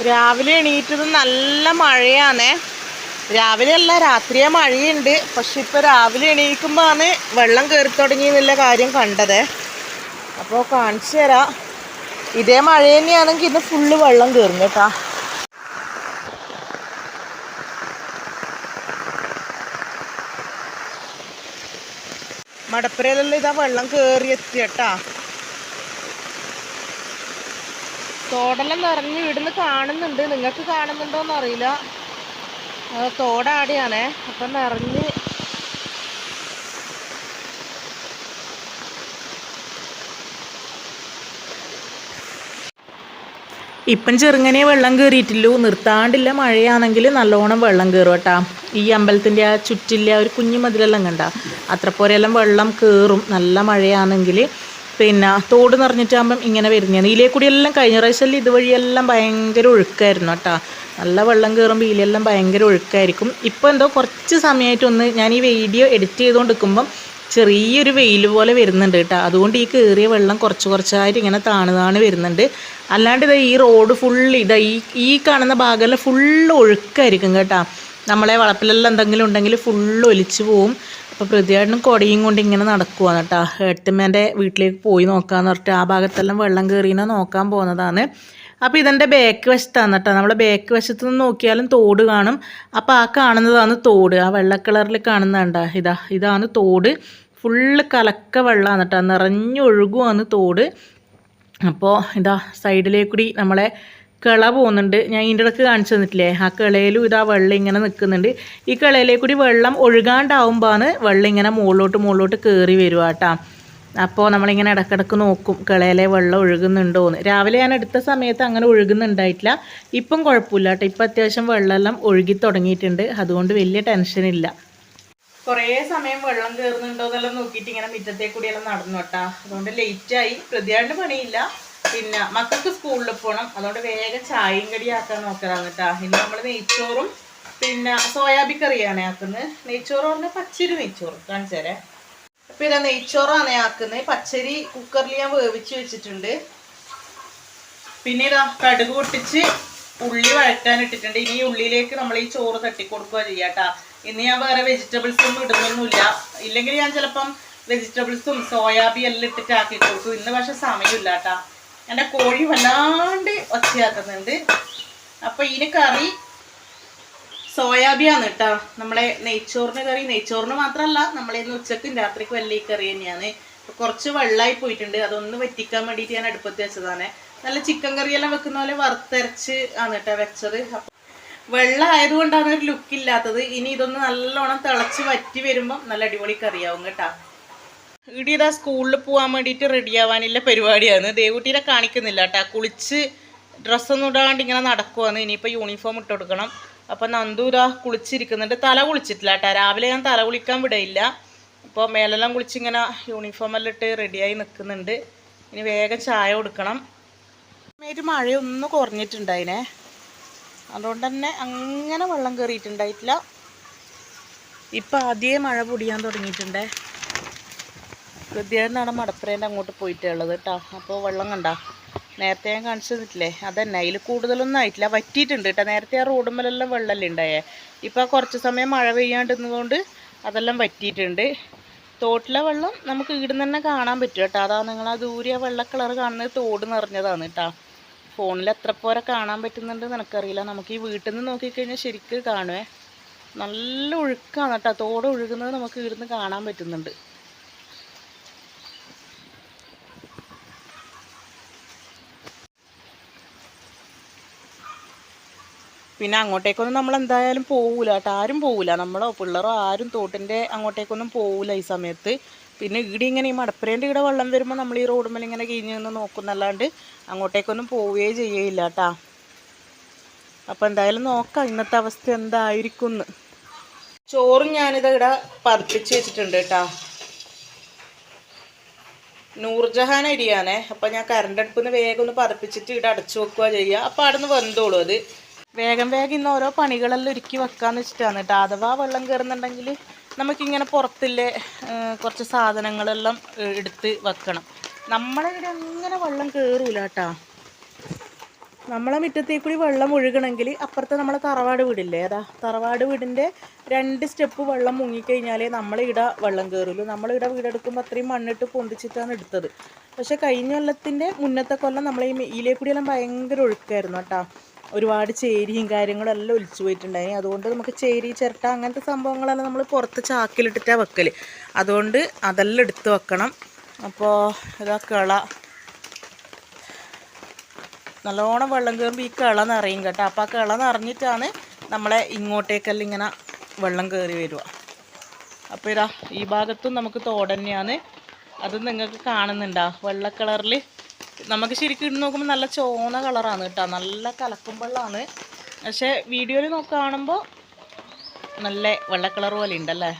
രാവിലെ എണീറ്റത് നല്ല മഴയാണേ. രാവിലെ അല്ല, രാത്രിയെ മഴയുണ്ട്. പക്ഷെ ഇപ്പൊ രാവിലെ എണീക്കുമ്പോ ആണ് വെള്ളം കയറി തുടങ്ങി എന്നുള്ള കാര്യം കണ്ടതേ. അപ്പോൾ കാണിച്ചു തരാം. ഇതേ മഴ തന്നെയാണെങ്കിൽ ഇന്ന് ഫുള്ള് വെള്ളം കയറും കേട്ടാ. മടപ്പുരയിലെല്ലാം ഇതാ വെള്ളം കയറി എത്തി കേട്ടാ. തോടെല്ലാം നിറഞ്ഞ് ഇവിടുന്ന് കാണുന്നുണ്ട്. നിങ്ങൾക്ക് കാണുന്നുണ്ടോന്ന് അറിയില്ല. തോടാടിയാണേ. അപ്പം നിറഞ്ഞ് ഇപ്പം ചെറുങ്ങനെ വെള്ളം കയറിയിട്ടില്ലൂ. നിർത്താണ്ടില്ല മഴയാണെങ്കിൽ നല്ലോണം വെള്ളം കയറും കേട്ടാ. ഈ അമ്പലത്തിൻ്റെ ആ ചുറ്റില്ല ഒരു കുഞ്ഞു മതിലെല്ലാം കണ്ട അത്ര പോരെല്ലാം വെള്ളം കയറും നല്ല മഴയാണെങ്കിൽ. പിന്നെ തോട് നിറഞ്ഞിട്ടാകുമ്പം ഇങ്ങനെ വരുന്നതാണ്. ഇതിലേ കൂടിയെല്ലാം കഴിഞ്ഞ പ്രാവശ്യം ഇതുവഴിയെല്ലാം ഭയങ്കര ഒഴുക്കായിരുന്നു കേട്ടോ. നല്ല വെള്ളം കയറുമ്പോൾ ഇതിലെല്ലാം ഭയങ്കര ഒഴുക്കായിരിക്കും. ഇപ്പോൾ എന്തോ കുറച്ച് സമയമായിട്ടൊന്ന് ഞാൻ ഈ വീഡിയോ എഡിറ്റ് ചെയ്തുകൊണ്ടിരിക്കുമ്പം ചെറിയൊരു വെയിൽ പോലെ വരുന്നുണ്ട് കേട്ടോ. അതുകൊണ്ട് ഈ കയറിയ വെള്ളം കുറച്ച് കുറച്ചായിട്ട് ഇങ്ങനെ താണ് വരുന്നുണ്ട്. അല്ലാണ്ട് ഇതാ ഈ റോഡ് ഫുള്ള് ഇതാ ഈ കാണുന്ന ഭാഗമെല്ലാം ഫുള്ള് ഒഴുക്കായിരിക്കും കേട്ടോ. നമ്മളെ വളപ്പിലെല്ലാം എന്തെങ്കിലും ഉണ്ടെങ്കിൽ ഫുള്ള് ഒലിച്ചു പോവും. അപ്പോൾ പ്രതിയായിട്ടും കൊടയും കൊണ്ട് ഇങ്ങനെ നടക്കുവാണ് കേട്ടോ. ഏട്ടമ്മേൻ്റെ വീട്ടിലേക്ക് പോയി നോക്കാമെന്ന് പറഞ്ഞിട്ട് ആ ഭാഗത്തെല്ലാം വെള്ളം കയറിയെന്ന് നോക്കാൻ പോകുന്നതാണ്. അപ്പോൾ ഇതെൻ്റെ ബാക്ക് വശത്താണ് കേട്ടോ. നമ്മളെ ബാക്ക് വശത്ത് നിന്ന് നോക്കിയാലും തോട് കാണും. അപ്പോൾ ആ കാണുന്നതാണ് തോട്. ആ വെള്ള കളറിൽ കാണുന്നതാണ്ടാ ഇതാണ് തോട്. ഫുള്ള് കലക്ക വെള്ളമാണ് കേട്ടോ. നിറഞ്ഞൊഴുകുവാണ് തോട്. അപ്പോൾ ഇതാ സൈഡിലേക്കൂടി നമ്മളെ കിള പോകുന്നുണ്ട്. ഞാൻ ഇതിൻ്റെ ഇടയ്ക്ക് കാണിച്ചു തന്നിട്ടില്ലേ, ആ കിളയിലും ഇതാ വെള്ളം ഇങ്ങനെ നിൽക്കുന്നുണ്ട്. ഈ കിളയിലേക്കൂടി വെള്ളം ഒഴുകാണ്ടാവുമ്പോഴാണ് വെള്ളം ഇങ്ങനെ മുകളിലോട്ട് കയറി വരുക കേട്ടോ. അപ്പോൾ നമ്മളിങ്ങനെ ഇടയ്ക്കിടയ്ക്ക് നോക്കും കിളയിലെ വെള്ളം ഒഴുകുന്നുണ്ടോയെന്ന്. രാവിലെ ഞാൻ എടുത്ത സമയത്ത് അങ്ങനെ ഒഴുകുന്നുണ്ടായിട്ടില്ല. ഇപ്പം കുഴപ്പമില്ല കേട്ടോ. ഇപ്പം അത്യാവശ്യം വെള്ളമെല്ലാം ഒഴുകി തുടങ്ങിയിട്ടുണ്ട്. അതുകൊണ്ട് വലിയ ടെൻഷനില്ല. കുറേ സമയം വെള്ളം കയറുന്നുണ്ടോ എന്നെല്ലാം നോക്കിയിട്ട് ഇങ്ങനെ മുറ്റത്തെ കൂടിയെല്ലാം നടന്നു കേട്ടാ. അതുകൊണ്ട് ലേറ്റായി. പ്രതിയാണ്ട് പണിയില്ല. പിന്നെ മക്കൾക്ക് സ്കൂളിൽ പോകണം. അതുകൊണ്ട് വേഗം ചായയും കടി ആക്കാൻ നോക്കലാണ് കേട്ടാ. ഇനി നമ്മൾ നെയ്ച്ചോറും പിന്നെ സോയാബീൻ കറിയാണ് ആക്കുന്നത്. നെയ്ച്ചോറ് പറഞ്ഞാൽ പച്ചരി നെയ്ച്ചോറ് കാണിച്ചേരേ. അപ്പോൾ ഇതാ നെയ്ച്ചോറാണ് ആക്കുന്നത്. പച്ചരി കുക്കറിൽ ഞാൻ വേവിച്ച് വെച്ചിട്ടുണ്ട്. പിന്നെ ഇതാ കടുക് പൊട്ടിച്ച് ഉള്ളി വഴറ്റാനിട്ടിട്ടുണ്ട്. ഇനി ഉള്ളിയിലേക്ക് നമ്മൾ ഈ ചോറ് തട്ടിക്കൊടുക്കുക ചെയ്യാട്ടാ. ഇന്ന് ഞാൻ വേറെ വെജിറ്റബിൾസ് ഒന്നും ഇടുന്നൊന്നുമില്ല. ഇല്ലെങ്കിൽ ഞാൻ ചിലപ്പം വെജിറ്റബിൾസും സോയാബീൻ എല്ലാം ഇട്ടിട്ട് ആക്കി കൊടുക്കും. ഇന്ന് പക്ഷെ സമയമില്ല കേട്ടാ. എൻ്റെ കോഴി വല്ലാണ്ട് ഒച്ചയാക്കുന്നുണ്ട്. അപ്പോൾ ഇതിന് കറി സോയാബീനാണ് കേട്ടോ. നമ്മളെ നെയ്ച്ചോറിന് കറി. നെയ്ച്ചോറിന് മാത്രമല്ല നമ്മളിന്ന് ഉച്ചക്കും രാത്രിക്കും എല്ലാം ഈ കറി തന്നെയാണ്. കുറച്ച് വെള്ളമായി പോയിട്ടുണ്ട്. അതൊന്ന് വറ്റിക്കാൻ വേണ്ടിയിട്ട് ഞാൻ അടുപ്പത്ത് വെച്ചതാണ്. നല്ല ചിക്കൻ കറിയെല്ലാം വെക്കുന്ന പോലെ വറുത്തരച്ച് ആണ് കേട്ടോ വെച്ചത്. വെള്ളം ആയതുകൊണ്ടാണ് ഒരു ലുക്ക് ഇല്ലാത്തത്. ഇനി ഇതൊന്ന് നല്ലോണം തിളച്ച് വറ്റി വരുമ്പം നല്ല അടിപൊളി കറിയാവും കേട്ടോ. ഇവിടെ ഇതാ സ്കൂളിൽ പോകാൻ വേണ്ടിയിട്ട് റെഡിയാവാനുള്ള പരിപാടിയാണ്. ദേവൂട്ടീനെ കാണിക്കുന്നില്ല കേട്ടോ. കുളിച്ച് ഡ്രസ്സൊന്നും ഇടാണ്ട് ഇങ്ങനെ നടക്കുവാണ്. ഇനിയിപ്പോൾ യൂണിഫോം ഇട്ട് കൊടുക്കണം. അപ്പം നന്ദു ഇതാ കുളിച്ചിരിക്കുന്നുണ്ട്. തല കുളിച്ചിട്ടില്ല കേട്ടോ. രാവിലെ ഞാൻ തല കുളിക്കാൻ വിടയില്ല. അപ്പോൾ മേലെല്ലാം കുളിച്ചിങ്ങനെ യൂണിഫോമെല്ലാം ഇട്ട് റെഡിയായി നിൽക്കുന്നുണ്ട്. ഇനി വേഗം ചായ കൊടുക്കണം. മഴയൊന്നും കുറഞ്ഞിട്ടുണ്ടായിനെ. അതുകൊണ്ട് തന്നെ അങ്ങനെ വെള്ളം കയറിയിട്ടുണ്ടായിട്ടില്ല. ഇപ്പം ആദ്യമേ മഴ പൊടിയാൻ തുടങ്ങിയിട്ടുണ്ടേ. ഗദ്യാനാണ് മടപ്പുരേൻ്റെ അങ്ങോട്ട് പോയിട്ടുള്ളത് കേട്ടോ. അപ്പോൾ വെള്ളം കണ്ട നേരത്തെ ഞാൻ കാണിച്ചു തന്നിട്ടില്ലേ, അതന്നെ. അതിൽ കൂടുതലൊന്നും ആയിട്ടില്ല, വറ്റിയിട്ടുണ്ട് കേട്ടോ. നേരത്തെ ആ റോഡുമ്മലെല്ലാം വെള്ളമല്ലേ ഉണ്ടായേ. ഇപ്പോൾ കുറച്ച് സമയം മഴ പെയ്യാണ്ടിരുന്നതുകൊണ്ട് അതെല്ലാം വറ്റിയിട്ടുണ്ട്. തോട്ടിലെ വെള്ളം നമുക്ക് ഇവിടുന്ന് തന്നെ കാണാൻ പറ്റും കേട്ടോ. അതാ നിങ്ങൾ ആ ദൂരെ വെള്ള കളർ കാണുന്നത് തോട് നിറഞ്ഞതാണ് കേട്ടോ. ഫോണിൽ എത്ര പോരെ കാണാൻ പറ്റുന്നുണ്ട് എനിക്കറിയില്ല. നമുക്ക് ഈ വീട്ടിൽ നിന്ന് നോക്കിക്കഴിഞ്ഞാൽ ശരിക്കും കാണുവേ. നല്ല ഒഴുക്കാണ് കേട്ടോ. തോട് ഒഴുകുന്നത് നമുക്ക് ഇവിടുന്ന് കാണാൻ പറ്റുന്നുണ്ട്. പിന്നെ അങ്ങോട്ടേക്കൊന്നും നമ്മൾ എന്തായാലും പോവില്ല കേട്ടോ. ആരും പോവില്ല. നമ്മളോ പിള്ളേരോ ആരും തോട്ടിൻ്റെ അങ്ങോട്ടേക്കൊന്നും പോവില്ല ഈ സമയത്ത്. പിന്നെ ഇവിടെ ഇങ്ങനെ ഈ മടപ്പുരേൻ്റെ ഇവിടെ വെള്ളം വരുമ്പോൾ നമ്മൾ ഈ റോഡുമ്മൽ ഇങ്ങനെ കിഴിഞ്ഞ് നിന്ന് നോക്കുന്നല്ലാണ്ട് അങ്ങോട്ടേക്കൊന്നും പോവുകയേ ചെയ്യില്ല കേട്ടോ. അപ്പോൾ എന്തായാലും നോക്കാം ഇന്നത്തെ അവസ്ഥ എന്തായിരിക്കും എന്ന്. ചോറും ഞാനിത് ഇവിടെ പതിപ്പിച്ച് വെച്ചിട്ടുണ്ട് കേട്ടോ. നൂർജഹാൻ അരിയാണേ. അപ്പോൾ ഞാൻ കറണ്ട് അടുപ്പിൽ നിന്ന് വേഗം ഒന്ന് പതിപ്പിച്ചിട്ട് ഇവിടെ അടച്ചു വെക്കുക ചെയ്യുക. അപ്പോൾ അവിടെ നിന്ന് വെന്തോളൂ അത്. വേഗം ഇന്ന് ഓരോ പണികളെല്ലാം ഒരുക്കി വെക്കാമെന്ന് വെച്ചിട്ടാണ് കേട്ടോ. അഥവാ വെള്ളം കയറുന്നുണ്ടെങ്കിൽ നമുക്കിങ്ങനെ പുറത്തില്ലേ കുറച്ച് സാധനങ്ങളെല്ലാം എടുത്ത് വെക്കണം. നമ്മളിവിടെ അങ്ങനെ വെള്ളം കയറൂല കേട്ടോ. നമ്മളെ മുറ്റത്തേക്ക് കൂടി വെള്ളം ഒഴുകണമെങ്കിൽ അപ്പുറത്തെ നമ്മളെ തറവാട് വീടില്ലേ, അതാ തറവാട് വീടിൻ്റെ 2 സ്റ്റെപ്പ് വെള്ളം മുങ്ങിക്കഴിഞ്ഞാലേ നമ്മളിവിടെ വെള്ളം കയറുള്ളൂ. നമ്മളിവിടെ വീടെടുക്കുമ്പോൾ അത്രയും മണ്ണിട്ട് പൊന്തിച്ചിട്ടാണ് എടുത്തത്. പക്ഷേ കഴിഞ്ഞ കൊല്ലത്തിൻ്റെ മുന്നത്തെ കൊല്ലം നമ്മളെ ഈ ഇതിലേ കൂടിയെല്ലാം ഭയങ്കര ഒഴുക്കായിരുന്നു കേട്ടോ. ഒരുപാട് ചേരിയും കാര്യങ്ങളും എല്ലാം ഒലിച്ചു പോയിട്ടുണ്ടായി. അതുകൊണ്ട് നമുക്ക് ചേരി ചിരട്ട അങ്ങനത്തെ സംഭവങ്ങളെല്ലാം നമ്മൾ പുറത്ത് ചാക്കിലിട്ടിട്ടാണ് വെക്കൽ. അതുകൊണ്ട് അതെല്ലാം എടുത്ത് വെക്കണം. അപ്പോൾ ഇതാ കിള നല്ലോണം വെള്ളം കയറുമ്പോൾ ഈ കിള നിറയും കേട്ടോ. അപ്പോൾ ആ കിള നിറഞ്ഞിട്ടാണ് നമ്മളെ ഇങ്ങോട്ടേക്കെല്ലാം ഇങ്ങനെ വെള്ളം കയറി വരിക. അപ്പോൾ ഇതാ ഈ ഭാഗത്തും നമുക്ക് തോട് തന്നെയാണ്. അത് നിങ്ങൾക്ക് കാണുന്നുണ്ടോ വെള്ള കളറിൽ? നമുക്ക് ശരിക്കും ഇട്ട് നോക്കുമ്പോൾ നല്ല ചോന്ന കളറാണ് കേട്ടോ, നല്ല കലക്കും വെള്ളമാണ്. പക്ഷേ വീഡിയോയിൽ കാണുമ്പോൾ നല്ല വെള്ള കളർ പോലെ ഉണ്ടല്ലേ.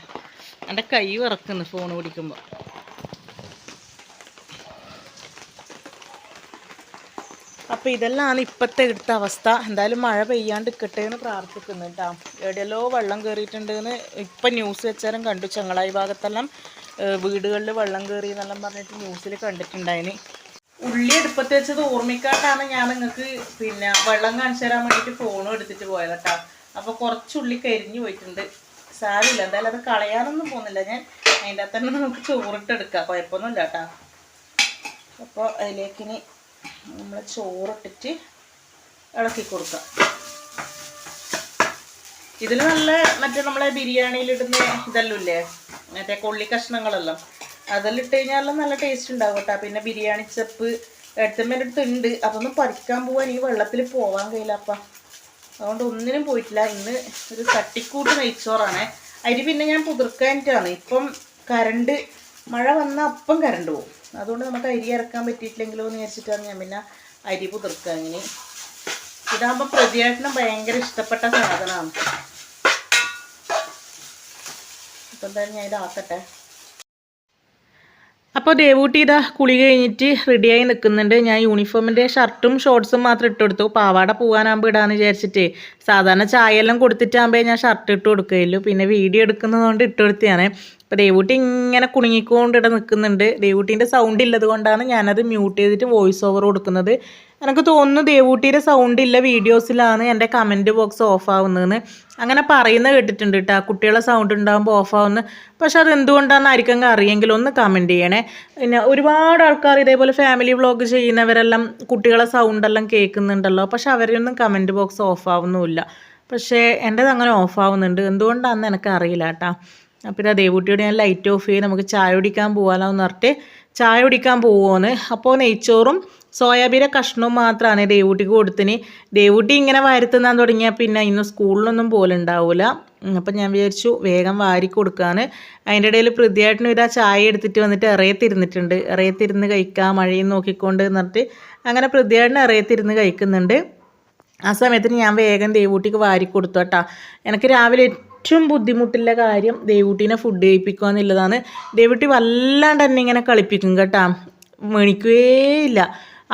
എൻ്റെ കൈ വിറക്കുന്നു ഫോൺ പിടിക്കുമ്പോൾ. അപ്പോൾ ഇതെല്ലാമാണ് ഇപ്പോഴത്തെ എടുത്ത അവസ്ഥ. എന്തായാലും മഴ പെയ്യാണ്ട് ഇക്കട്ടെ എന്ന് പ്രാർത്ഥിക്കുന്നു കേട്ടോ. എവിടെയല്ലോ വെള്ളം കയറിയിട്ടുണ്ടെന്ന് ഇപ്പം ന്യൂസ് വെച്ചാലും കണ്ടു. ചെങ്ങളായി ഭാഗത്തെല്ലാം വീടുകളിൽ വെള്ളം കയറി എന്നെല്ലാം പറഞ്ഞിട്ട് ന്യൂസിൽ കണ്ടിട്ടുണ്ടായിന്. ഉള്ളി എടുപ്പത്ത് വെച്ചത് ഓർമ്മിക്കാണ്ടാണ് ഞാൻ നിങ്ങൾക്ക് പിന്നെ വെള്ളം കാണിച്ചു തരാൻ വേണ്ടിയിട്ട് ഫോണും എടുത്തിട്ട് പോയത് കേട്ടോ. അപ്പോൾ കുറച്ചുള്ളി കരിഞ്ഞു പോയിട്ടുണ്ട്. സാരമില്ല, എന്തായാലും അത് കളയാനൊന്നും പോകുന്നില്ല ഞാൻ. അതിൻ്റെ അകത്ത് തന്നെ നമുക്ക് ചോറിട്ടെടുക്കാം, കുഴപ്പമൊന്നുമില്ല കേട്ടോ. അപ്പോൾ അതിലേക്കിനി നമ്മൾ ചോറിട്ടിട്ട് ഇളക്കി കൊടുക്കാം. ഇതിൽ നല്ല മറ്റേ നമ്മളെ ബിരിയാണിയിലിടുന്ന ഇതെല്ലാം ഇല്ലേ, മറ്റേ കൊള്ളി കഷ്ണങ്ങളെല്ലാം, അതെല്ലാം ഇട്ട് കഴിഞ്ഞാലും നല്ല ടേസ്റ്റ് ഉണ്ടാവും കേട്ടോ. പിന്നെ ബിരിയാണി ചെപ്പ് എടുത്തമ്മേൻ്റെ അടുത്ത് ഉണ്ട്. അതൊന്നും പറിക്കാൻ പോകാൻ ഈ വെള്ളത്തിൽ പോകാൻ കഴിയില്ല അപ്പം. അതുകൊണ്ട് ഒന്നിനും പോയിട്ടില്ല. ഇന്ന് ഒരു തട്ടിക്കൂട്ട് നെയ്ച്ചോറാണ്. അരി പിന്നെ ഞാൻ പുതിർക്കാനിട്ടാണ്. ഇപ്പം കറണ്ട് മഴ വന്നാൽ അപ്പം കറണ്ട് പോകും. അതുകൊണ്ട് നമുക്ക് അരി ഇറക്കാൻ പറ്റിയിട്ടില്ലെങ്കിലോ എന്ന് വിചാരിച്ചിട്ടാണ് ഞാൻ പിന്നെ അരി പുതിർക്കുക. അങ്ങനെ ഇതാകുമ്പോൾ പ്രതിയാട്ടിനും ഭയങ്കര ഇഷ്ടപ്പെട്ട സാധനമാണ്. അപ്പം എന്തായാലും ഞാൻ ഇതാക്കട്ടെ. അപ്പോൾ ദേവൂട്ടി ഇതാ കുളി കഴിഞ്ഞിട്ട് റെഡിയായി നിൽക്കുന്നുണ്ട്. ഞാൻ യൂണിഫോമിൻ്റെ ഷർട്ടും ഷോർട്ട്സും മാത്രം ഇട്ട് കൊടുത്തു. പാവാട പോകാനാകുമ്പോൾ ഇടാന്ന് വിചാരിച്ചിട്ട്. സാധാരണ ചായയെല്ലാം കൊടുത്തിട്ടാകുമ്പോൾ ഞാൻ ഷർട്ട് ഇട്ട് കൊടുക്കുകയുള്ളൂ. പിന്നെ വീഡിയോ എടുക്കുന്നതുകൊണ്ട് ഇട്ട് കൊടുത്തതാണ്. അപ്പോൾ ദേവൂട്ടി ഇങ്ങനെ കുണുങ്ങിക്കൊണ്ട് ഇവിടെ നിൽക്കുന്നുണ്ട്. ദേവൂട്ടീൻ്റെ സൗണ്ട് ഇല്ലത് കൊണ്ടാണ് ഞാനത് മ്യൂട്ട് ചെയ്തിട്ട് വോയിസ് ഓവർ കൊടുക്കുന്നത്. എനിക്ക് തോന്നുന്നു ദേവൂട്ടിയുടെ സൗണ്ട് ഇല്ല വീഡിയോസിലാണ് എൻ്റെ കമൻറ്റ് ബോക്സ് ഓഫ് ആവുന്നതെന്ന്. അങ്ങനെ പറയുന്നത് കേട്ടിട്ടുണ്ട് കേട്ടോ, കുട്ടികളെ സൗണ്ട് ഉണ്ടാകുമ്പോൾ ഓഫ് ആവുന്നു. പക്ഷെ അത് എന്തുകൊണ്ടാണെന്ന് ആർക്കെങ്കിലും അറിയെങ്കിൽ ഒന്ന് കമൻറ്റ് ചെയ്യണേ. പിന്നെ ഒരുപാട് ആൾക്കാർ ഇതേപോലെ ഫാമിലി വ്ളോഗ് ചെയ്യുന്നവരെല്ലാം കുട്ടികളെ സൗണ്ടെല്ലാം കേൾക്കുന്നുണ്ടല്ലോ. പക്ഷെ അവരൊന്നും കമൻറ്റ് ബോക്സ് ഓഫ് ആവുന്നുമില്ല. പക്ഷേ എൻ്റേത് അങ്ങനെ ഓഫ് ആവുന്നുണ്ട്. എന്തുകൊണ്ടാണെന്ന് എനിക്ക് അറിയില്ല കേട്ടോ. പിന്നെ ദേവൂട്ടിയോട് ഞാൻ ലൈറ്റ് ഓഫ് ചെയ്ത് നമുക്ക് ചായ കുടിക്കാൻ പോകാമല്ലോ എന്ന് പറഞ്ഞിട്ട് ചായ കുടിക്കാൻ പോവുമെന്ന്. അപ്പോൾ നെയ്ച്ചോറും സോയാബീൻ്റെ കഷ്ണവും മാത്രമാണ് ദേവൂട്ടിക്ക് കൊടുത്തിന്. ദേവൂട്ടി ഇങ്ങനെ വാരിത്തിന്നാൻ തുടങ്ങിയാൽ പിന്നെ ഇന്ന് സ്കൂളിലൊന്നും പോലുണ്ടാവില്ല. അപ്പം ഞാൻ വിചാരിച്ചു വേഗം വാരി കൊടുക്കാന്ന്. അതിൻ്റെ ഇടയിൽ പൃഥ്വിയായിട്ടിനും ഇതാ ചായ എടുത്തിട്ട് വന്നിട്ട് ഇറയത്തിരുന്നിട്ടുണ്ട്. ഇറയത്തിരുന്ന് കഴിക്കാം മഴയും നോക്കിക്കൊണ്ട് എന്നിട്ട് അങ്ങനെ പൃഥ്വിയായിട്ടിന് ഇറയത്തിരുന്ന് കഴിക്കുന്നുണ്ട്. ആ സമയത്തിന് ഞാൻ വേഗം ദേവൂട്ടിക്ക് വാരി കൊടുത്തു കേട്ടോ. എനിക്ക് രാവിലെ ഏറ്റവും ബുദ്ധിമുട്ടുള്ള കാര്യം ദേവൂട്ടീനെ ഫുഡ് കഴിപ്പിക്കുക എന്നുള്ളതാണ്. ദേവൂട്ടി വല്ലാണ്ട് തന്നെ ഇങ്ങനെ കളിപ്പിക്കും കേട്ടോ, മേണിക്കുകയില്ല.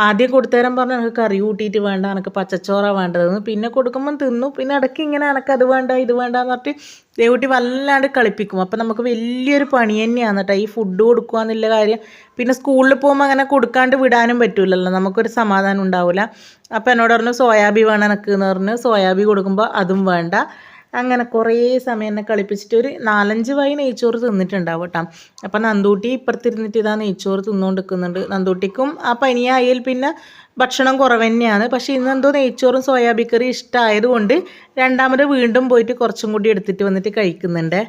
ആദ്യം കൊടുത്തേരം പറഞ്ഞു എനിക്ക് കറി കൂട്ടിയിട്ട് വേണ്ട, എനിക്ക് പച്ചച്ചോറാണ് വേണ്ടതെന്ന്. പിന്നെ കൊടുക്കുമ്പം തിന്നു. പിന്നെ ഇടയ്ക്ക് ഇങ്ങനെ എനിക്ക് അത് വേണ്ട ഇത് വേണ്ടെന്ന് പറഞ്ഞിട്ട് ദേവൂട്ടി വല്ലാണ്ട് കളിപ്പിക്കും. അപ്പം നമുക്ക് വലിയൊരു പണി തന്നെയാണ് കേട്ടോ ഈ ഫുഡ് കൊടുക്കുക എന്നുള്ള കാര്യം. പിന്നെ സ്കൂളിൽ പോകുമ്പോൾ അങ്ങനെ കൊടുക്കാണ്ട് വിടാനും പറ്റില്ലല്ലോ, നമുക്കൊരു സമാധാനം ഉണ്ടാവില്ല. അപ്പം എന്നോട് പറഞ്ഞു സോയാബീൻ വേണം എനിക്ക് എന്ന് പറഞ്ഞ് സോയാബീൻ കൊടുക്കുമ്പോൾ അതും വേണ്ട. അങ്ങനെ കുറേ സമയം എന്നെ കളിപ്പിച്ചിട്ട് ഒരു 4-5 വായി നെയ്ച്ചോറ് തിന്നിട്ടുണ്ടാവും കേട്ടോ. അപ്പം നന്ദൂട്ടി ഇപ്പുറത്തിരുന്നിട്ട് ഇതാ നെയ്ച്ചോറ് തിന്നുകൊണ്ട് നിൽക്കുന്നുണ്ട്. നന്ദൂട്ടിക്കും ആ പനിയായാൽ പിന്നെ ഭക്ഷണം കുറവ് തന്നെയാണ്. പക്ഷേ ഇന്നെന്തോ നെയ്ച്ചോറും സോയാബീൻ കറി ഇഷ്ടമായതുകൊണ്ട് രണ്ടാമത് വീണ്ടും പോയിട്ട് കുറച്ചും കൂടി എടുത്തിട്ട് വന്നിട്ട് കഴിക്കുന്നുണ്ട്.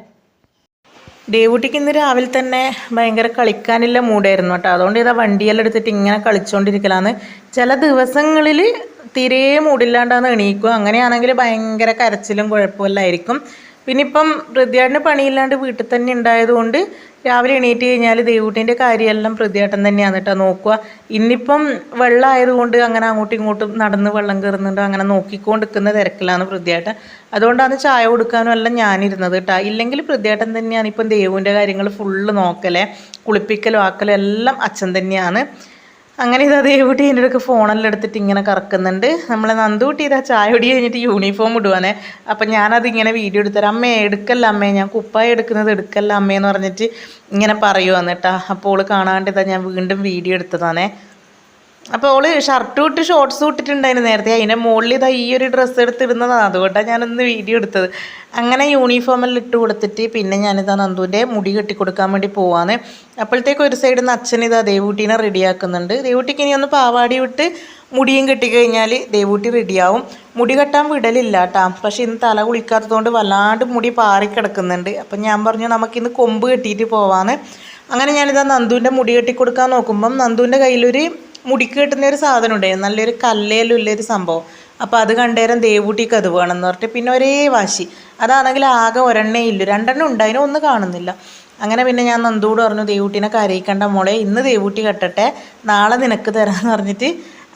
ദേവൂട്ടിക്ക് ഇന്ന് രാവിലെ തന്നെ ഭയങ്കര കളിക്കാനുള്ള മൂടായിരുന്നു കേട്ടോ. അതുകൊണ്ട് ഇതാ വണ്ടിയെല്ലാം എടുത്തിട്ട് ഇങ്ങനെ കളിച്ചുകൊണ്ടിരിക്കലാന്ന്. ചില ദിവസങ്ങളിൽ തീരെ മൂടില്ലാണ്ടാന്ന് എണീക്കും. അങ്ങനെയാണെങ്കിൽ ഭയങ്കര കരച്ചിലും കുഴപ്പമില്ലായിരിക്കും. പിന്നെ ഇപ്പം പൃഥ്വിയേട്ടന് പണിയില്ലാണ്ട് വീട്ടിൽ തന്നെ ഉണ്ടായതുകൊണ്ട് രാവിലെ എണീറ്റ് കഴിഞ്ഞാൽ ദേവൂട്ടിൻ്റെ കാര്യമെല്ലാം പൃഥ്വിയേട്ടൻ തന്നെയാണ് കേട്ടോ നോക്കുക. ഇന്നിപ്പം വെള്ളം ആയതുകൊണ്ട് അങ്ങനെ അങ്ങോട്ടും ഇങ്ങോട്ടും നടന്ന് വെള്ളം കയറുന്നുണ്ട്, അങ്ങനെ നോക്കിക്കൊണ്ടിരിക്കുന്ന തിരക്കിലാണ് പൃഥ്വിയേട്ടൻ. അതുകൊണ്ടാണ് ചായ കൊടുക്കാനും എല്ലാം ഞാനിരുന്നത് കേട്ടോ. ഇല്ലെങ്കിൽ പൃഥ്വിയേട്ടൻ തന്നെയാണ് ഇപ്പം ദേവുവിൻ്റെ കാര്യങ്ങൾ ഫുള്ള് നോക്കലേ, കുളിപ്പിക്കലും ആക്കലും എല്ലാം അച്ഛൻ തന്നെയാണ്. അങ്ങനെ ഇതാ ദേവൂട്ടി എൻ്റെ അടുക്ക് ഫോണെല്ലാം എടുത്തിട്ട് ഇങ്ങനെ കറക്കുന്നുണ്ട്. നമ്മളെ നന്ദൂട്ടി ഇതാ ചായ കുടി കഴിഞ്ഞിട്ട് യൂണിഫോം ഇടുവാനേ. അപ്പം ഞാനതിങ്ങനെ വീഡിയോ എടുത്തരാം. അമ്മേ എടുക്കല്ല അമ്മേ, ഞാൻ കുപ്പായ എടുക്കുന്നത് എടുക്കല്ല അമ്മേന്ന് പറഞ്ഞിട്ട് ഇങ്ങനെ പറയുവാന്ന് കേട്ടോ. അപ്പോൾ കാണാണ്ട് ഇതാ ഞാൻ വീണ്ടും വീഡിയോ എടുത്തതാണേ. അപ്പോൾ ഓള് ഷർട്ടും ഇട്ട് ഷോർട്ട്സും ഇട്ടിട്ടുണ്ടായിരുന്നു നേരത്തെ. അതിൻ്റെ മുകളിൽ ഇതാ ഈ ഒരു ഡ്രസ്സ് എടുത്തിടുന്നതാണ്. അതുകൊണ്ടാണ് ഞാനൊന്ന് വീഡിയോ എടുത്തത്. അങ്ങനെ യൂണിഫോമെല്ലാം ഇട്ട് കൊടുത്തിട്ട് പിന്നെ ഞാനിതാ നന്ദുവിൻ്റെ മുടി കെട്ടിക്കൊടുക്കാൻ വേണ്ടി പോവാണ്. അപ്പോഴത്തേക്ക് ഒരു സൈഡിൽ നിന്ന് അച്ഛൻ ഇതാ ദേവൂട്ടീനെ റെഡിയാക്കുന്നുണ്ട്. ദേവൂട്ടിക്ക് ഇനി ഒന്ന് പാവാടി വിട്ട് മുടിയും കെട്ടിക്കഴിഞ്ഞാൽ ദേവൂട്ടി റെഡിയാവും. മുടി കെട്ടാൻ വിടലില്ല കേട്ടോ. പക്ഷെ ഇന്ന് തല കുളിക്കാത്തതുകൊണ്ട് വല്ലാണ്ട് മുടി പാറിക്കിടക്കുന്നുണ്ട്. അപ്പം ഞാൻ പറഞ്ഞു നമുക്കിന്ന് കൊമ്പ് കെട്ടിയിട്ട് പോവാന്ന്. അങ്ങനെ ഞാനിതാ നന്ദുവിൻ്റെ മുടി കെട്ടിക്കൊടുക്കാൻ നോക്കുമ്പം നന്ദുവിൻ്റെ കയ്യിലൊരു മുടിക്ക് കെട്ടുന്ന ഒരു സാധനം ഉണ്ടായിരുന്നു, നല്ലൊരു കല്ലേലുള്ളൊരു സംഭവം. അപ്പോൾ അത് കണ്ടേരം ദേവൂട്ടിക്ക് അത് വേണമെന്ന് പറഞ്ഞിട്ട് പിന്നെ ഒരേ വാശി. അതാണെങ്കിൽ ആകെ ഒരെണ്ണേ ഇല്ലു, 2 ഉണ്ട്, അതിനൊന്നും കാണുന്നില്ല. അങ്ങനെ പിന്നെ ഞാൻ നന്ദുവോട് പറഞ്ഞു ദേവൂട്ടിനെ കരയിക്കണ്ട മോളെ, ഇന്ന് ദേവൂട്ടി കെട്ടട്ടെ, നാളെ നിനക്ക് തരാമെന്ന് പറഞ്ഞിട്ട്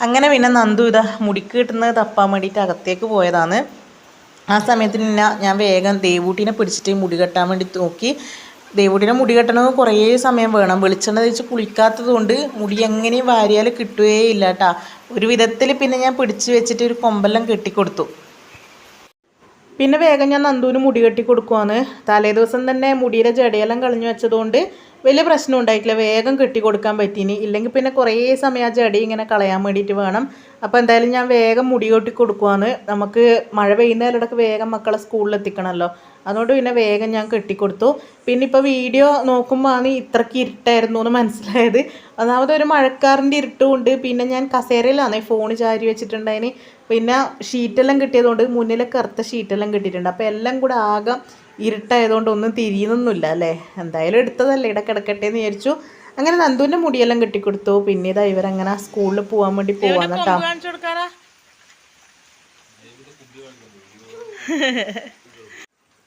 അങ്ങനെ പിന്നെ നന്ദു ഇതാ മുടിക്ക് കിട്ടുന്നത് തപ്പാൻ വേണ്ടിയിട്ട് അകത്തേക്ക് പോയതാണ്. ആ സമയത്തിന് പിന്നെ ഞാൻ വേഗം ദേവൂട്ടിനെ പിടിച്ചിട്ട് മുടി കെട്ടാൻ വേണ്ടി നോക്കി. ദേവൂട്ടിനെ മുടി കെട്ടണമെങ്കിൽ കുറേ സമയം വേണം. വെളിച്ചെണ്ണ തേച്ച് കുളിക്കാത്തത് കൊണ്ട് മുടി എങ്ങനെയും വാരിയാൽ കിട്ടുകയേ ഇല്ല കേട്ടോ. ഒരു വിധത്തിൽ പിന്നെ ഞാൻ പിടിച്ച് വെച്ചിട്ട് ഒരു കൊമ്പെല്ലാം കെട്ടിക്കൊടുത്തു. പിന്നെ വേഗം ഞാൻ നന്ദുവിന് മുടി കെട്ടി കൊടുക്കുവാണ്. തലേ ദിവസം തന്നെ മുടിയുടെ ജടയെല്ലാം കളഞ്ഞു വെച്ചതുകൊണ്ട് വലിയ പ്രശ്നം ഉണ്ടായിട്ടില്ല, വേഗം കെട്ടി കൊടുക്കാൻ പറ്റീനി. ഇല്ലെങ്കിൽ പിന്നെ കുറേ സമയം ആ ജടി ഇങ്ങനെ കളയാൻ വേണ്ടിയിട്ട് വേണം. അപ്പോൾ എന്തായാലും ഞാൻ വേഗം മുടി കെട്ടി കൊടുക്കുവാണ്. നമുക്ക് മഴ പെയ്യുന്നതിലിടക്ക് വേഗം മക്കളെ സ്കൂളിൽ എത്തിക്കണമല്ലോ, അതുകൊണ്ട് പിന്നെ വേഗം ഞാൻ കെട്ടിക്കൊടുത്തു. പിന്നെ ഇപ്പോൾ വീഡിയോ നോക്കുമ്പോൾ ആണ് ഇത്രയ്ക്ക് ഇരുട്ടായിരുന്നു എന്ന് മനസ്സിലായത്. ഒന്നാമത് ഒരു മഴക്കാറിൻ്റെ ഇരുട്ടുമുണ്ട്. പിന്നെ ഞാൻ കസേരയിലാണ് ഫോൺ ചാരി വെച്ചിട്ടുണ്ടായിന്. പിന്നെ ഷീറ്റെല്ലാം കിട്ടിയതുകൊണ്ട് മുന്നിലെ കറുത്ത ഷീറ്റെല്ലാം കിട്ടിയിട്ടുണ്ട്. അപ്പോൾ എല്ലാം കൂടെ ആകെ ഇരുട്ടായതുകൊണ്ട് ഒന്നും തിരിയുന്നൊന്നുമില്ല അല്ലേ. എന്തായാലും എടുത്തതല്ലേ, ഇവിടെ കിടക്കട്ടെ എന്ന് വിചാരിച്ചു. അങ്ങനെ നന്ദുവിൻ്റെ മുടിയെല്ലാം കെട്ടിക്കൊടുത്തു. പിന്നെ ഇതാ ഇവരങ്ങനെ സ്കൂളിൽ പോകാൻ വേണ്ടി പോവാന്ന് കേട്ടോ.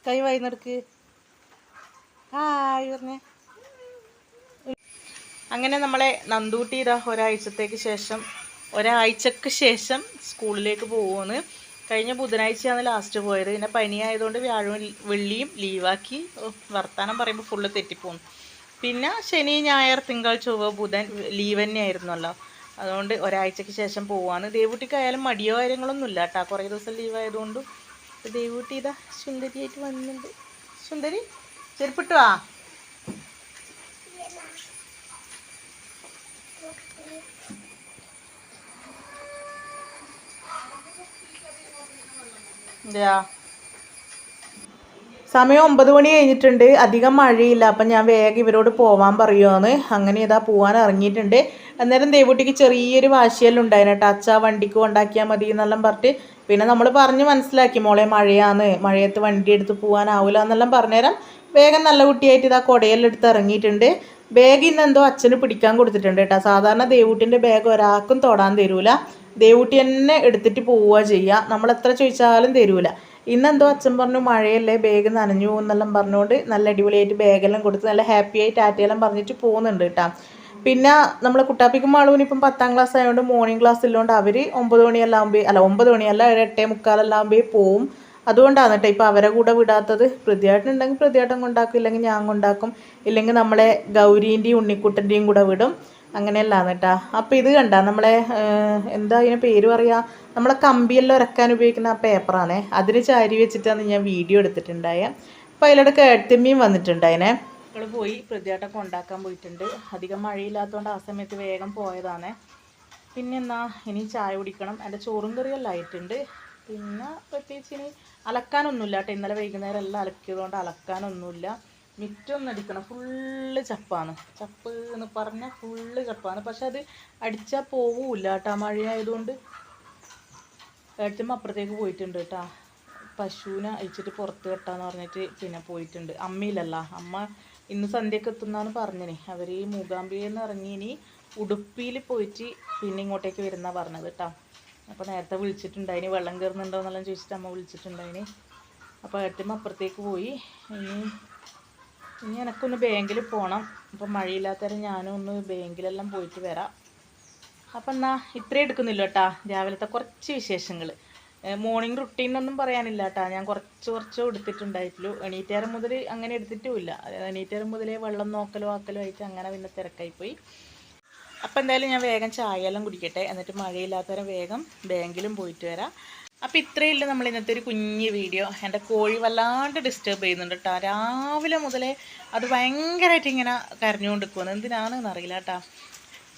കൈ വായിന്നെടുക്ക്. ഹായ് പറഞ്ഞേ. അങ്ങനെ നമ്മളെ നന്ദൂട്ടി ഇതാ ഒരാഴ്ചക്ക് ശേഷം സ്കൂളിലേക്ക് പോകുമെന്ന്. കഴിഞ്ഞ ബുധനാഴ്ചയാണ് ലാസ്റ്റ് പോയത്. പിന്നെ പനിയായതുകൊണ്ട് വ്യാഴവും വെള്ളിയും ലീവാക്കി. വർത്താനം പറയുമ്പോൾ ഫുള്ള് തെറ്റിപ്പോകും. പിന്നെ ശനി ഞായർ തിങ്കൾ ചൊവ്വ ബുധൻ ലീവ് തന്നെയായിരുന്നല്ലോ. അതുകൊണ്ട് ഒരാഴ്ചക്ക് ശേഷം പോവാണ്. ദേവൂട്ടിക്കായാലും മടിയോ കാര്യങ്ങളൊന്നും ഇല്ല കേട്ടോ, കുറേ ദിവസം ലീവായതുകൊണ്ടും. ദേവൂട്ടി ഇതാ സുന്ദരിയായിട്ട് വന്നിട്ടുണ്ട്. സുന്ദരി ചെരുപ്പിട്ട് വാ. സമയം 9 മണി കഴിഞ്ഞിട്ടുണ്ട്. അധികം മഴയില്ല. അപ്പം ഞാൻ വേഗം ഇവരോട് പോവാൻ പറയുവാന്ന്. അങ്ങനെ ഇതാ പോവാൻ ഇറങ്ങിയിട്ടുണ്ട്. അന്നേരം ദേവൂട്ടിക്ക് ചെറിയൊരു വാശിയെല്ലാം ഉണ്ടായിരുന്നു കേട്ടോ. അച്ഛാ വണ്ടിക്ക് കൊണ്ടാക്കിയാൽ മതി എന്നെല്ലാം പറഞ്ഞിട്ട്. പിന്നെ നമ്മൾ പറഞ്ഞ് മനസ്സിലാക്കി, മോളെ മഴയാന്ന്, മഴയത്ത് വണ്ടി എടുത്ത് പോകാനാവില്ല എന്നെല്ലാം പറഞ്ഞേരം വേഗം നല്ല കുട്ടിയായിട്ട് ഇതാ കുടയെല്ലാം എടുത്ത് ഇറങ്ങിയിട്ടുണ്ട്. ബാഗ് ഇന്നെന്തോ അച്ഛന് പിടിക്കാൻ കൊടുത്തിട്ടുണ്ട് കേട്ടോ. സാധാരണ ദേവൂട്ടിൻ്റെ ബാഗ് ഒരാൾക്കും തൊടാൻ തരൂല, ദേവൂട്ടി തന്നെ എടുത്തിട്ട് പോവുക ചെയ്യുക, നമ്മളെത്ര ചോദിച്ചാലും തരൂല. ഇന്നെന്തോ അച്ഛൻ പറഞ്ഞു മഴയല്ലേ ബാഗ് നനഞ്ഞു എന്നെല്ലാം പറഞ്ഞുകൊണ്ട് നല്ല അടിപൊളിയായിട്ട് ബാഗെല്ലാം കൊടുത്ത് നല്ല ഹാപ്പിയായി ടാറ്റയെല്ലാം പറഞ്ഞിട്ട് പോകുന്നുണ്ട് കേട്ടോ. പിന്നെ നമ്മളെ കുട്ടാപ്പിക്കും മാളൂന് ഇപ്പം 10ാം ക്ലാസ് ആയതുകൊണ്ട് മോർണിംഗ് ക്ലാസ് ഇല്ലോണ്ട് അവർ 9 മണിയെല്ലാം ആകുമ്പോൾ 9 മണിയല്ല 8:45 ആകുമ്പോൾ പോവും. അതുകൊണ്ടാണ് കേട്ടോ ഇപ്പോൾ അവരെ കൂടെ വിടാത്തത്. പ്രതിയായിട്ടുണ്ടെങ്കിൽ പ്രതിയാട്ടം കൊണ്ടാക്കും, ഇല്ലെങ്കിൽ ഞാൻ കൊണ്ടാക്കും, ഇല്ലെങ്കിൽ നമ്മളെ ഗൗരീൻ്റെയും ഉണ്ണിക്കുട്ടൻ്റെയും കൂടെ വിടും. അങ്ങനെയല്ലാന്ന് കേട്ടോ. അപ്പോൾ ഇത് കണ്ട നമ്മളെ എന്താ അതിന് പേര് പറയുക, നമ്മളെ കമ്പിയെല്ലാം ഉരക്കാൻ ഉപയോഗിക്കുന്ന ആ പേപ്പറാണേ, അതിന് ചാരി വെച്ചിട്ടാണ് ഞാൻ വീഡിയോ എടുത്തിട്ടുണ്ടായത്. അപ്പോൾ അതിലൂടെ കേട്ടമ്മയും വന്നിട്ടുണ്ടായിനെ. മക്കൾ പോയി പ്രതിയാട്ടൊക്കെ ഉണ്ടാക്കാൻ പോയിട്ടുണ്ട്. അധികം മഴയില്ലാത്തതുകൊണ്ട് ആ സമയത്ത് വേഗം പോയതാണ്. പിന്നെ എന്നാ ഇനി ചായ കുടിക്കണം. എൻ്റെ ചോറും കറിയെല്ലാം ആയിട്ടുണ്ട്. പിന്നെ പ്രത്യേകിച്ച് ഇനി അലക്കാനൊന്നുമില്ല കേട്ടോ. ഇന്നലെ വൈകുന്നേരം എല്ലാം അലക്കിയതുകൊണ്ട് അലക്കാനൊന്നുമില്ല. മിറ്റൊന്നും അടിക്കണം, ഫുള്ള് ചപ്പാണ്. ചപ്പ് എന്ന് പറഞ്ഞാൽ ഫുള്ള് ചപ്പാണ്. പക്ഷെ അത് അടിച്ചാൽ പോവില്ല കേട്ടോ, മഴയായതുകൊണ്ട്. ഏട്ടമ്മ അപ്പുറത്തേക്ക് പോയിട്ടുണ്ട് കേട്ടോ. പശുവിനെ അഴിച്ചിട്ട് പുറത്ത് കെട്ടാന്ന് പറഞ്ഞിട്ട് പിന്നെ പോയിട്ടുണ്ട്. അമ്മയിലല്ല, അമ്മ ഇന്ന് സന്ധ്യക്ക് എത്തുന്നാന്ന് പറഞ്ഞിനി. അവർ ഈ മൂകാംബികയിൽ നിന്ന് ഇറങ്ങി ഇനി ഉടുപ്പിയിൽ പോയിട്ട് പിന്നെ ഇങ്ങോട്ടേക്ക് വരുന്ന പറഞ്ഞത് കേട്ടോ. അപ്പോൾ നേരത്തെ വിളിച്ചിട്ടുണ്ടായിന്, വെള്ളം കയറുന്നുണ്ടോ എന്നെല്ലാം ചോദിച്ചിട്ട് അമ്മ വിളിച്ചിട്ടുണ്ടായിന്. അപ്പോൾ ഏട്ടമ്മ അപ്പുറത്തേക്ക് പോയി. ഇനി എനക്കൊന്ന് ബാങ്കിൽ പോകണം. അപ്പം മഴയില്ലാത്തവരെ ഞാനും ഒന്ന് ബാങ്കിലെല്ലാം പോയിട്ട് വരാം. അപ്പം എന്നാൽ ഇത്രയും എടുക്കുന്നില്ല കേട്ടോ രാവിലത്തെ കുറച്ച് വിശേഷങ്ങൾ. മോർണിംഗ് റുട്ടീനൊന്നും പറയാനില്ല കേട്ടോ. ഞാൻ കുറച്ചോ എടുത്തിട്ടുണ്ടായിട്ടുള്ളൂ. എണീറ്റേരം മുതൽ അങ്ങനെ എടുത്തിട്ടുമില്ല. എണീറ്റേരം മുതലേ വെള്ളം നോക്കലോ ആക്കലോ ആയിട്ട് അങ്ങനെ പിന്നെ തിരക്കായിപ്പോയി. അപ്പം എന്തായാലും ഞാൻ വേഗം ചായയെല്ലാം കുടിക്കട്ടെ, എന്നിട്ട് മഴയില്ലാത്തവരെ വേഗം ബാങ്കിലും പോയിട്ട് വരാം. അപ്പോൾ ഇത്രയേ ഉള്ളൂ നമ്മൾ ഇന്നത്തെ ഒരു കുഞ്ഞ് വീഡിയോ. എൻ്റെ കോഴി വല്ലാണ്ട് ഡിസ്റ്റർബ് ചെയ്യുന്നുണ്ട് കേട്ടോ. രാവിലെ മുതലേ അത് ഭയങ്കരമായിട്ട് ഇങ്ങനെ കരഞ്ഞുകൊണ്ട് നിൽക്കുമെന്ന്, എന്തിനാണെന്ന് അറിയില്ല കേട്ടോ.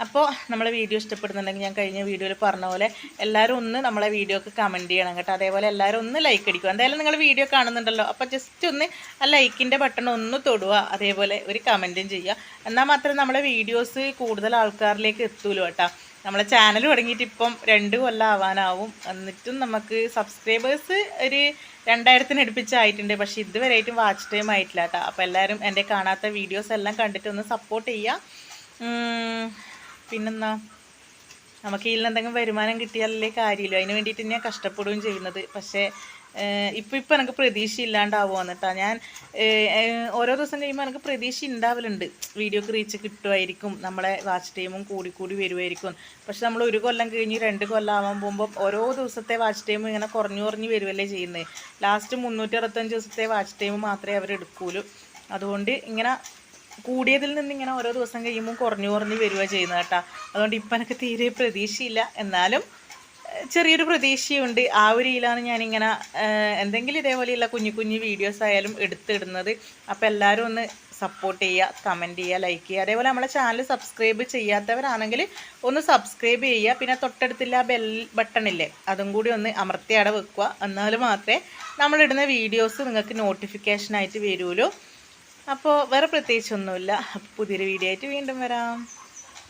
അപ്പോൾ നമ്മളെ വീഡിയോ ഇഷ്ടപ്പെടുന്നുണ്ടെങ്കിൽ ഞാൻ കഴിഞ്ഞ വീഡിയോയിൽ പറഞ്ഞ പോലെ എല്ലാവരും ഒന്ന് നമ്മളെ വീഡിയോക്ക് കമൻറ്റ് ചെയ്യണം കേട്ടോ. അതേപോലെ എല്ലാവരും ഒന്ന് ലൈക്ക് അടിക്കുക. എന്തായാലും നിങ്ങൾ വീഡിയോ കാണുന്നുണ്ടല്ലോ, അപ്പോൾ ജസ്റ്റ് ഒന്ന് ആ ലൈക്കിൻ്റെ ബട്ടൺ ഒന്ന് തൊടുക, അതേപോലെ ഒരു കമൻറ്റും ചെയ്യുക. എന്നാൽ മാത്രമേ നമ്മളെ വീഡിയോസ് കൂടുതൽ ആൾക്കാരിലേക്ക് എത്തുള്ളൂ കേട്ടോ. നമ്മളെ ചാനൽ തുടങ്ങിയിട്ട് ഇപ്പം 2 കൊല്ലം ആവാനാവും. എന്നിട്ടും നമുക്ക് സബ്സ്ക്രൈബേഴ്സ് ഒരു 2000-ന് അടുപ്പിച്ചായിട്ടുണ്ട്. പക്ഷേ ഇതുവരെയായിട്ടും വാച്ച് ടൈം ആയിട്ടില്ല കേട്ടോ. അപ്പോൾ എല്ലാവരും എൻ്റെ കാണാത്ത വീഡിയോസ് എല്ലാം കണ്ടിട്ട് ഒന്ന് സപ്പോർട്ട് ചെയ്യുക. പിന്നെന്താ, നമുക്ക് ഇതിൽ എന്തെങ്കിലും വരുമാനം കിട്ടിയാലല്ലേ കാര്യമില്ല. അതിന് വേണ്ടിയിട്ട് ഞാൻ കഷ്ടപ്പെടുകയും ചെയ്യുന്നത്. പക്ഷേ ഇപ്പം എനിക്ക് പ്രതീക്ഷ ഇല്ലാണ്ടാവുക കേട്ടോ. ഞാൻ ഓരോ ദിവസം കഴിയുമ്പോൾ എനിക്ക് പ്രതീക്ഷ ഉണ്ടാവലുണ്ട്, വീഡിയോക്ക് റീച്ച് കിട്ടുമായിരിക്കും, നമ്മളെ വാച്ച് ടൈമും കൂടി വരുമായിരിക്കും. പക്ഷെ നമ്മൾ 1 കൊല്ലം കഴിഞ്ഞ് 2 കൊല്ലം ആവാൻ പോകുമ്പോൾ ഓരോ ദിവസത്തെ വാച്ച് ടൈം ഇങ്ങനെ കുറഞ്ഞു വരുമല്ലേ ചെയ്യുന്നത്. ലാസ്റ്റ് 365 ദിവസത്തെ വാച്ച് ടൈം മാത്രമേ അവർ എടുക്കൂലൂ. അതുകൊണ്ട് ഇങ്ങനെ കൂടിയതിൽ നിന്ന് ഇങ്ങനെ ഓരോ ദിവസം കഴിയുമ്പോൾ കുറഞ്ഞു വരിക ചെയ്യുന്നത് കേട്ടോ. അതുകൊണ്ട് ഇപ്പം എനിക്ക് തീരെ പ്രതീക്ഷയില്ല, എന്നാലും ചെറിയൊരു പ്രതീക്ഷയുണ്ട്. ആ ഒരു ഇതിലാണ് ഞാനിങ്ങനെ എന്തെങ്കിലും ഇതേപോലെയുള്ള കുഞ്ഞു വീഡിയോസ് ആയാലും എടുത്തിടുന്നത്. അപ്പോൾ എല്ലാവരും ഒന്ന് സപ്പോർട്ട് ചെയ്യുക, കമൻറ്റ് ചെയ്യുക, ലൈക്ക് ചെയ്യുക. അതേപോലെ നമ്മളെ ചാനൽ സബ്സ്ക്രൈബ് ചെയ്യാത്തവരാണെങ്കിൽ ഒന്ന് സബ്സ്ക്രൈബ് ചെയ്യുക. പിന്നെ തൊട്ടടുത്തുള്ള ബെൽ ബട്ടണില്ലേ, അതും കൂടി ഒന്ന് അമർത്തി അവിടെ വെക്കുക. എന്നാൽ മാത്രമേ നമ്മളിടുന്ന വീഡിയോസ് നിങ്ങൾക്ക് നോട്ടിഫിക്കേഷനായിട്ട് വരുള്ളൂ. അപ്പോൾ വേറെ പ്രത്യേകിച്ചൊന്നുമില്ല. പുതിയൊരു വീഡിയോ ആയിട്ട് വീണ്ടും വരാം.